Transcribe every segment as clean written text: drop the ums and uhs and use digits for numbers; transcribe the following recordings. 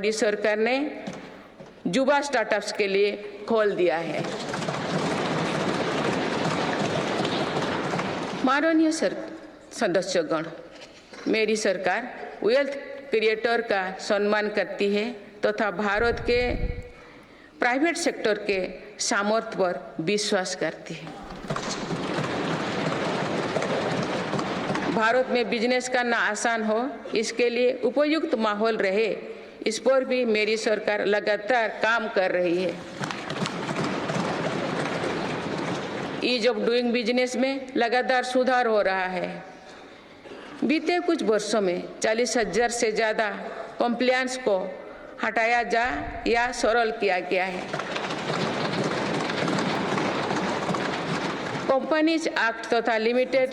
मोदी सरकार ने युवा स्टार्टअप्स के लिए खोल दिया है। माननीय सदस्यगण, मेरी सरकार वेल्थ क्रिएटर का सम्मान करती है तथा भारत के प्राइवेट सेक्टर के सामर्थ्य पर विश्वास करती है। भारत में बिजनेस करना आसान हो, इसके लिए उपयुक्त माहौल रहे, इस पर भी मेरी सरकार लगातार काम कर रही है। ईज ऑफ डूइंग बिजनेस में लगातार सुधार हो रहा है। बीते कुछ वर्षों में 40,000 से ज़्यादा कॉम्प्लायंस को हटाया जा या सरल किया गया है। कंपनीज एक्ट तथा लिमिटेड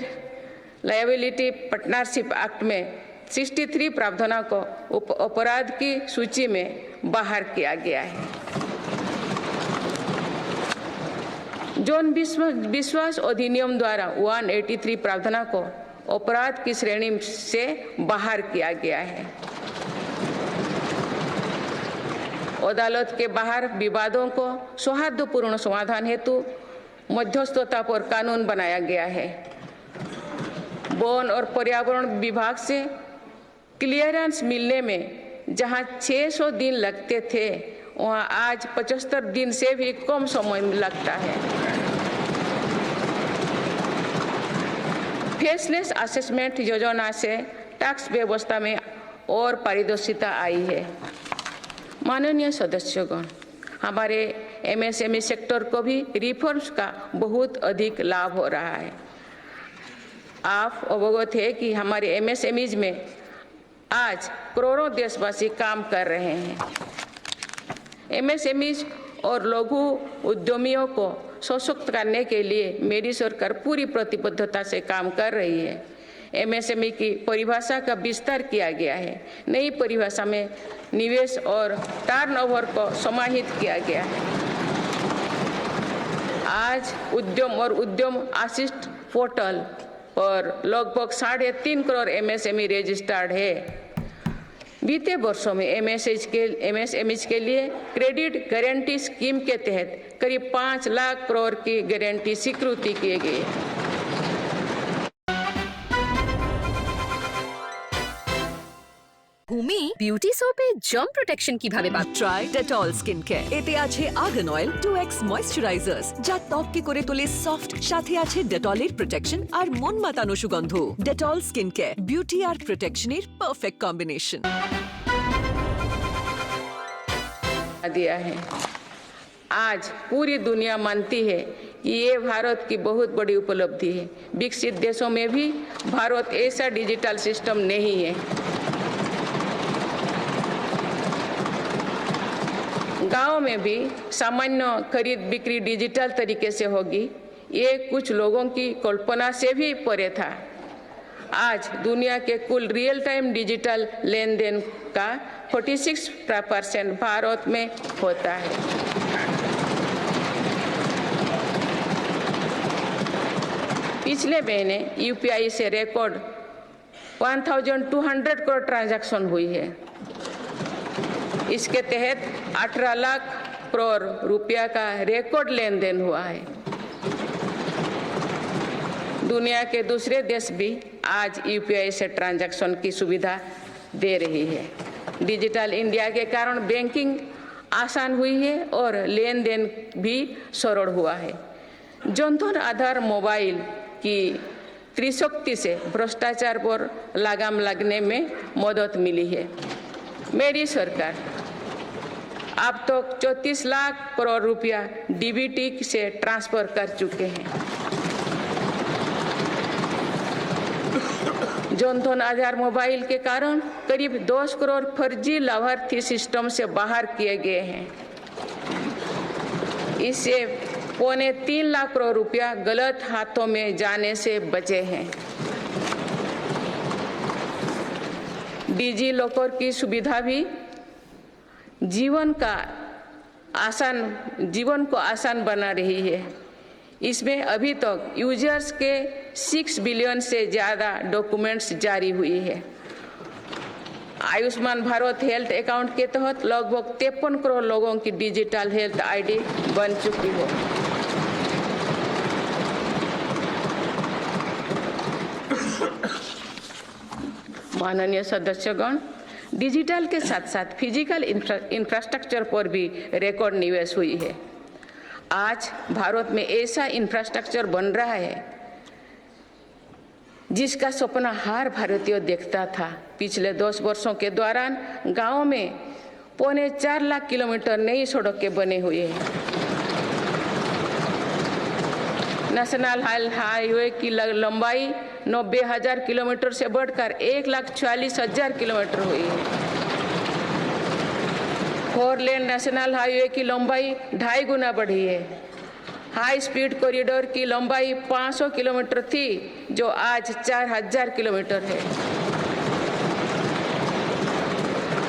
लायबिलिटी पार्टनरशिप एक्ट में 63 प्रावधानों को अपराध की सूची में बाहर किया गया है। जौन विश्वास अधिनियम द्वारा 183 प्रावधानों को अपराध की श्रेणी से बाहर किया गया है। अदालत के बाहर विवादों को सौहार्दपूर्ण समाधान हेतु मध्यस्थता पर कानून बनाया गया है। वन और पर्यावरण विभाग से क्लियरेंस मिलने में जहां 600 दिन लगते थे, वहां आज 75 दिन से भी कम समय लगता है। फेसलेस असेसमेंट योजना से टैक्स व्यवस्था में और पारदर्शिता आई है। माननीय सदस्यगण, हमारे एमएसएमई सेक्टर को भी रिफॉर्म्स का बहुत अधिक लाभ हो रहा है। आप अवगत है कि हमारे एमएसएमईज में आज करोड़ों देशवासी काम कर रहे हैं। एमएसएमईज और लघु उद्यमियों को सशक्त करने के लिए मेरी सरकार पूरी प्रतिबद्धता से काम कर रही है। एमएसएमई की परिभाषा का विस्तार किया गया है। नई परिभाषा में निवेश और टर्नओवर को समाहित किया गया है। आज उद्यम और उद्यम असिस्ट पोर्टल पर लगभग 3.5 करोड़ एमएसएमई रजिस्टर्ड है। बीते वर्षों में एमएसएमईज के लिए क्रेडिट गारंटी स्कीम के तहत करीब 5 लाख करोड़ की गारंटी स्वीकृति किए गए। ভূমি বিউটি সোপে জার্ম প্রোটেকশন কিভাবে পাবে? Try Dettol skin care. এতে আছে আর্গান অয়েল 2x ময়েশ্চারাইজার্স, যা ত্বককে করে তোলে সফট। সাথে আছে ডেটলের প্রোটেকশন আর মন মাতানো সুগন্ধ। ডেটল স্কিন কেয়ার, বিউটি আর প্রোটেকশনের পারফেক্ট কম্বিনেশন। दिया है। आज पूरी दुनिया मानती है कि ये भारत की बहुत बड़ी उपलब्धि है। विकसित देशों में भी भारत ऐसा डिजिटल सिस्टम नहीं है। गांव में भी सामान्य खरीद बिक्री डिजिटल तरीके से होगी, ये कुछ लोगों की कल्पना से भी परे था। आज दुनिया के कुल रियल टाइम डिजिटल लेन देन का 46% भारत में होता है। पिछले महीने यूपीआई से रिकॉर्ड 1200 करोड़ ट्रांजैक्शन हुई है। इसके तहत 18 लाख करोड़ रुपया का रिकॉर्ड लेन देन हुआ है। दुनिया के दूसरे देश भी आज यूपीआई से ट्रांजैक्शन की सुविधा दे रही है। डिजिटल इंडिया के कारण बैंकिंग आसान हुई है और लेन देन भी सरल हुआ है। जनधन आधार मोबाइल की त्रिशक्ति से भ्रष्टाचार पर लगाम लगने में मदद मिली है। मेरी सरकार अब तक 34 लाख करोड़ रुपया डीबीटी से ट्रांसफर कर चुके हैं। जनधन आधार मोबाइल के कारण करीब 10 करोड़ फर्जी लाभार्थी सिस्टम से बाहर किए गए हैं। इससे 3.25 लाख करोड़ रुपया गलत हाथों में जाने से बचे हैं। डिजी लॉकर की सुविधा भी जीवन को आसान बना रही है। इसमें अभी तक यूजर्स के 6 बिलियन से ज़्यादा डॉक्यूमेंट्स जारी हुई है। आयुष्मान भारत हेल्थ अकाउंट के तहत लगभग 53 करोड़ लोगों की डिजिटल हेल्थ आईडी बन चुकी हो। माननीय सदस्यगण, डिजिटल के साथ साथ फिजिकल इंफ्रास्ट्रक्चर पर भी रिकॉर्ड निवेश हुई है। आज भारत में ऐसा इंफ्रास्ट्रक्चर बन रहा है जिसका सपना हर भारतीय देखता था। पिछले 10 वर्षों के दौरान गांवों में 4.25 लाख किलोमीटर नई सड़कें बने हुए हैं। नेशनल हाईवे की लंबाई 90,000 किलोमीटर से बढ़कर 1,40,000 किलोमीटर हुई है। 4 लेन नेशनल हाईवे की लंबाई 2.5 गुना बढ़ी है। हाई स्पीड कॉरिडोर की लंबाई 500 किलोमीटर थी, जो आज 4,000 किलोमीटर है।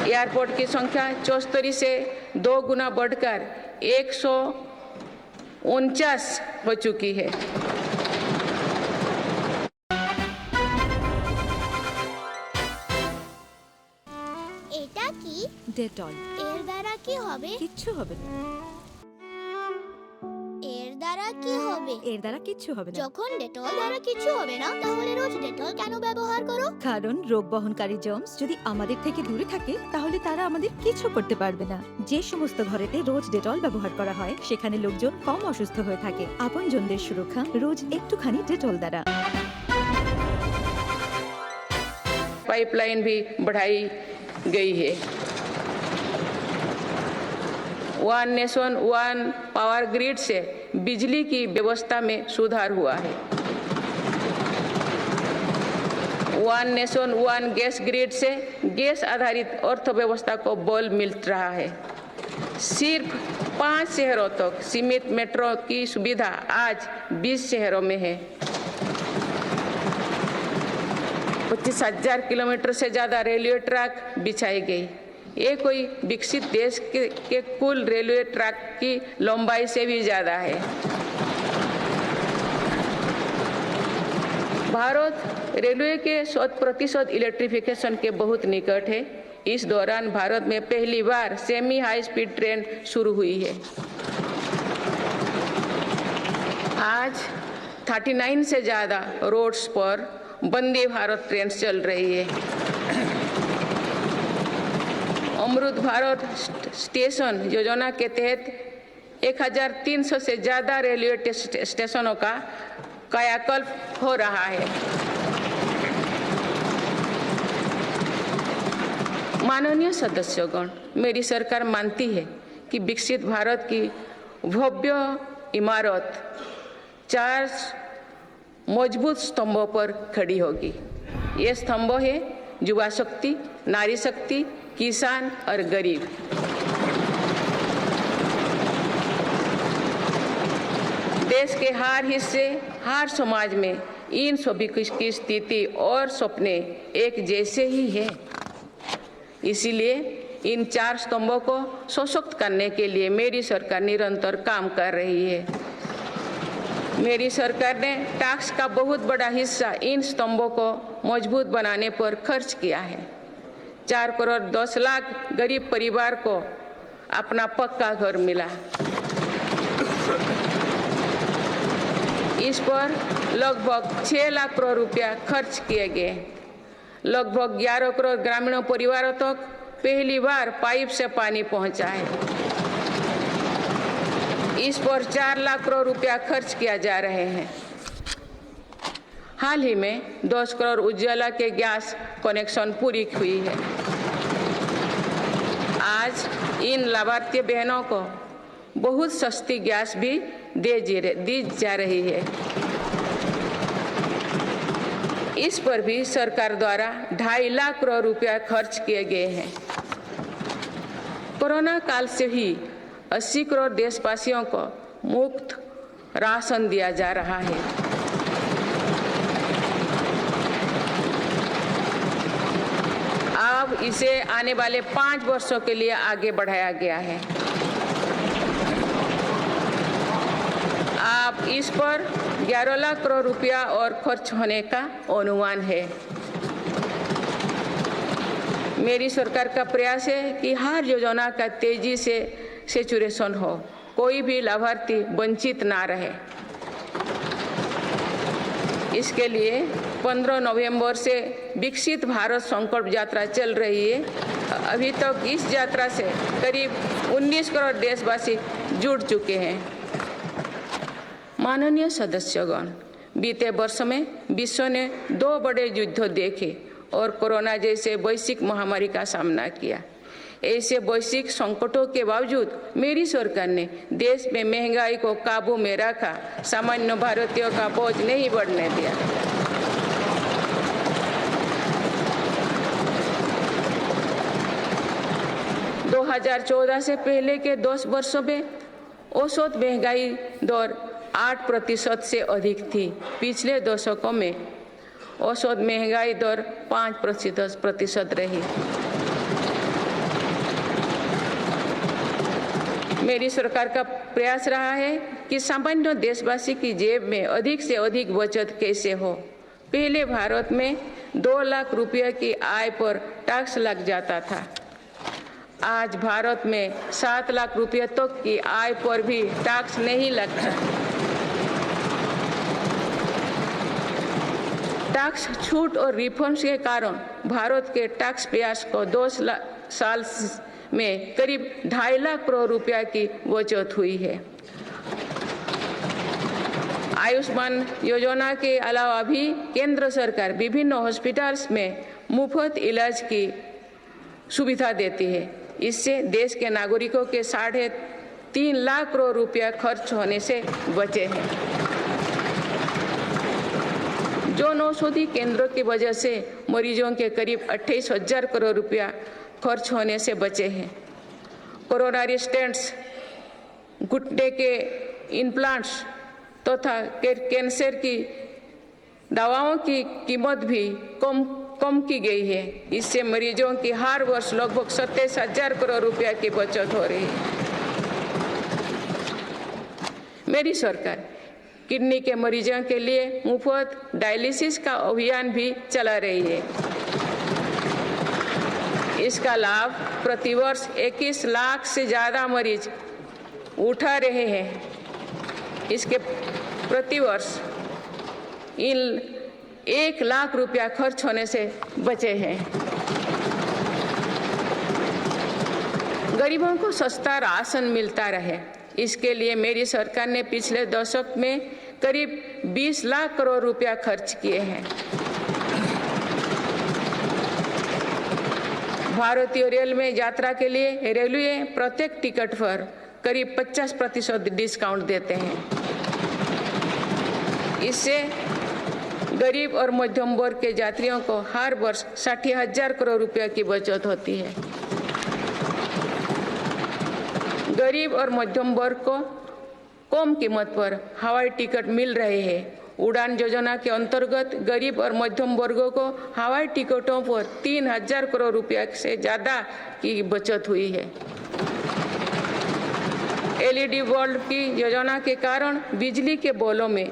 एयरपोर्ट की संख्या 74 से 2 गुना बढ़कर 149 हो चुकी है। এটা কি? ডেটল। এর দ্বারা কি হবে? কিচ্ছু হবে না। এর দ্বারা কি হবে? এর দ্বারা কিচ্ছু হবে না। যখন ডেটল দ্বারা কিছু হবে না, তাহলে রোজ ডেটল কেন ব্যবহার করো? কারণ রোগ বহনকারী জার্মস যদি আমাদের থেকে দূরে থাকে তাহলে তারা আমাদের কিছু করতে পারবে না। যে সমস্ত ঘরেতে রোজ ডেটল ব্যবহার করা হয় সেখানে লোকজন কম অসুস্থ হয়ে থাকে। আপনজনদের সুরক্ষা রোজ একটুখানি ডেটল দ্বারা। पाइपलाइन भी बढ़ाई गई है। One nation one power grid से बिजली की व्यवस्था में सुधार हुआ है। One nation one gas grid से गैस आधारित अर्थव्यवस्था को बल मिल रहा है। सिर्फ 5 शहरों तक सीमित मेट्रो की सुविधा आज 20 शहरों में है। 25,000 किलोमीटर से ज्यादा रेलवे ट्रैक बिछाई गई। ये कोई विकसित देश के कुल रेलवे ट्रैक की लंबाई से भी ज्यादा है। भारत रेलवे के 100% इलेक्ट्रिफिकेशन के बहुत निकट है। इस दौरान भारत में पहली बार सेमी हाई स्पीड ट्रेन शुरू हुई है। आज 39 से ज्यादा रोड्स पर वंदे भारत ट्रेन चल रही है। अमृत भारत स्टेशन योजना के तहत 1,300 से ज्यादा रेलवे स्टेशनों का कायाकल्प हो रहा है। माननीय सदस्यगण, मेरी सरकार मानती है कि विकसित भारत की भव्य इमारत 4 मजबूत स्तंभों पर खड़ी होगी। ये स्तंभ है युवा शक्ति, नारी शक्ति, किसान और गरीब। देश के हर हिस्से, हर समाज में इन सभी की स्थिति और सपने एक जैसे ही है। इसीलिए इन 4 स्तंभों को सशक्त करने के लिए मेरी सरकार निरंतर काम कर रही है। मेरी सरकार ने टैक्स का बहुत बड़ा हिस्सा इन स्तंभों को मजबूत बनाने पर खर्च किया है। 4 करोड़ 10 लाख गरीब परिवार को अपना पक्का घर मिला। इस पर लगभग 6 लाख करोड़ रुपया खर्च किए गए। लगभग 11 करोड़ ग्रामीण परिवारों तक पहली बार पाइप से पानी पहुंचा है। इस पर 4 लाख करोड़ रुपया खर्च किया जा रहे हैं। हाल ही में 10 करोड़ उज्ज्वला के गैस कनेक्शन पूरी हुई है। आज इन लाभार्थी बहनों को बहुत सस्ती गैस भी दी जा रही है। इस पर भी सरकार द्वारा 2.5 लाख करोड़ रुपया खर्च किए गए हैं। कोरोना काल से ही 80 करोड़ देशवासियों को मुफ्त राशन दिया जा रहा है। अब इसे आने वाले 5 वर्षों के लिए आगे बढ़ाया गया है। अब इस पर 11 लाख करोड़ रुपया और खर्च होने का अनुमान है। मेरी सरकार का प्रयास है कि हर योजना का तेजी से सैचुरेशन हो, कोई भी लाभार्थी वंचित ना रहे। इसके लिए 15 नवंबर से विकसित भारत संकल्प यात्रा चल रही है। अभी तक इस यात्रा से करीब 19 करोड़ देशवासी जुड़ चुके हैं। माननीय सदस्यगण, बीते वर्ष में विश्व ने 2 बड़े युद्ध देखे और कोरोना जैसे वैश्विक महामारी का सामना किया। ऐसे वैश्विक संकटों के बावजूद मेरी सरकार ने देश में महंगाई को काबू में रखा, सामान्य भारतीयों का बोझ नहीं बढ़ने दिया। दो 2014 से पहले के 10 वर्षों में औसत महंगाई दर 8% से अधिक थी। पिछले दशकों में औसत महंगाई दर 5% रही। मेरी सरकार का प्रयास रहा है कि सामान्य देशवासी की जेब में अधिक से अधिक बचत कैसे हो। पहले भारत में 2 लाख रुपये की आय पर टैक्स लग जाता था। आज भारत में 7 लाख रुपये तक की आय पर भी टैक्स नहीं लगता। टैक्स छूट और रिफॉर्म्स के कारण भारत के टैक्स पेयर्स को 2 साल में करीब 2.5 लाख करोड़ रुपया की बचत हुई है। आयुष्मान योजना के अलावा भी केंद्र सरकार विभिन्न हॉस्पिटल्स में मुफ्त इलाज की सुविधा देती है। इससे देश के नागरिकों के 3.5 लाख करोड़ रुपया खर्च होने से बचे हैं। जन औषधि केंद्रों की वजह से मरीजों के करीब 28,000 करोड़ रुपया खर्च होने से बचे हैं। कोरोनरी स्टेंट्स, घुटने के इम्प्लांट्स तथा कैंसर की दवाओं की कीमत भी कम की गई है। इससे मरीजों की हर वर्ष लगभग 27,000 करोड़ रुपया की बचत हो रही है। मेरी सरकार किडनी के मरीजों के लिए मुफ्त डायलिसिस का अभियान भी चला रही है। इसका लाभ प्रतिवर्ष 21 लाख से ज़्यादा मरीज उठा रहे हैं। इसके प्रतिवर्ष 1 लाख रुपया खर्च होने से बचे हैं। गरीबों को सस्ता राशन मिलता रहे, इसके लिए मेरी सरकार ने पिछले दशक में करीब 20 लाख करोड़ रुपया खर्च किए हैं। भारतीय रेल में यात्रा के लिए रेलवे प्रत्येक टिकट पर करीब 50% डिस्काउंट देते हैं। इससे गरीब और मध्यम वर्ग के यात्रियों को हर वर्ष 60,000 करोड़ रुपया की बचत होती है। गरीब और मध्यम वर्ग को कम कीमत पर हवाई टिकट मिल रहे हैं। उड़ान योजना के अंतर्गत गरीब और मध्यम वर्गों को हवाई टिकटों पर 3,000 करोड़ रुपया से ज़्यादा की बचत हुई है। LED बल्ब की योजना के कारण बिजली के बिलों में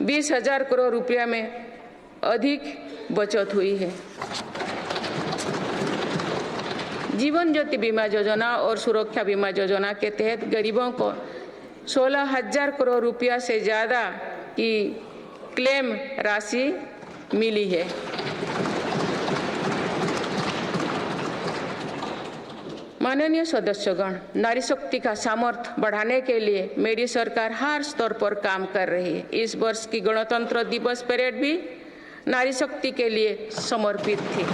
20,000 करोड़ रुपया में अधिक बचत हुई है। जीवन ज्योति बीमा योजना और सुरक्षा बीमा योजना के तहत गरीबों को 16,000 करोड़ रुपया से ज़्यादा की क्लेम राशि मिली है। माननीय सदस्यगण, नारी शक्ति का सामर्थ्य बढ़ाने के लिए मेरी सरकार हर स्तर पर काम कर रही है। इस वर्ष की गणतंत्र दिवस परेड भी नारी शक्ति के लिए समर्पित थी।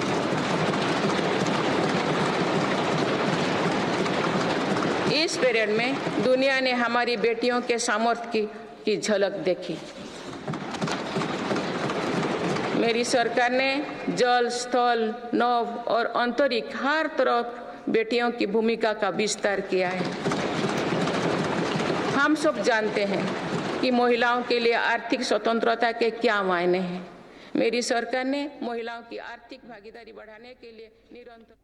इस परेड में दुनिया ने हमारी बेटियों के सामर्थ्य की झलक देखी। मेरी सरकार ने जल, स्थल, नभ और अंतरिक्ष हर तरफ बेटियों की भूमिका का विस्तार किया है। हम सब जानते हैं कि महिलाओं के लिए आर्थिक स्वतंत्रता के क्या मायने हैं। मेरी सरकार ने महिलाओं की आर्थिक भागीदारी बढ़ाने के लिए निरंतर